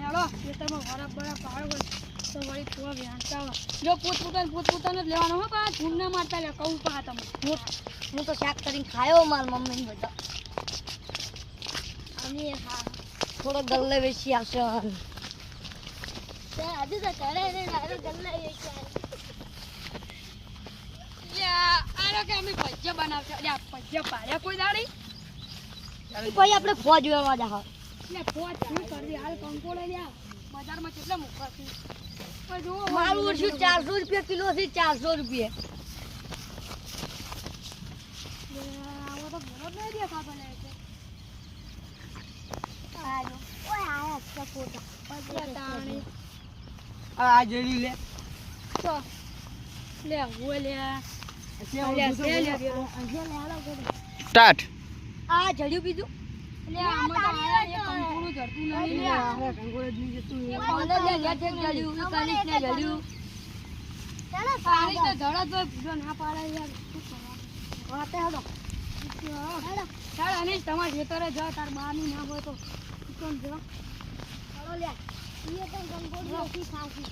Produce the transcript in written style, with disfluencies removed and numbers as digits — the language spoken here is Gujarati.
હેલો ખેતરમાં વરાપ બરાપ આવ્યો તો વળી તું વ્યાંચા જો પોતપોતાને જ લેવાનો હો પા ઝૂમ ના મારતા લે કહું પા તમે હું તો શાક કરીને ખાયો માર મમ્મી ને બધા અમે થોડો ગલ્લે વેચી આવશે આજે તો કરે ને ડાયરેક્ટ ગલ્લે વેચી યા આરો કે અમે ભજીયા બનાવશે અલ્યા ભજીયા પાડ્યા કોઈ દાડી ભાઈ આપણે ફોજ જોવા જા એટલે ફોજ શું કરવી હાલ કંકો લઈ લ્યા બજારમાં કેટલા મુકાતી પણ જો મારું ઓછું 400 રૂપિયા કિલો છે 400 રૂપિયા આવો તો બરોબર નહીં દેખાતો લે છે આજો ઓય આયા છે ફોટા ભજીયા તાણી આ જડી લે તો લે હું લે સ્ટાર્ટ આ જડ્યું બીજું લે આમાં તો આયા એક કંકુડું જડતું નહીં લે કંકોડો જ નહીં જતું એ કોને લે નેટ જડ્યું કનિશ ને જડ્યું ચાલો પાણી તો જડત હોય જો ના પાડે યાર શું કરવાનું વાતે હડો ચાલ અનિશ તમાર ખેતરે જા તાર બહારની ના હોય તો કોણ જો હડો લે ઈ પણ ગંગોડી ઓછી ખાસી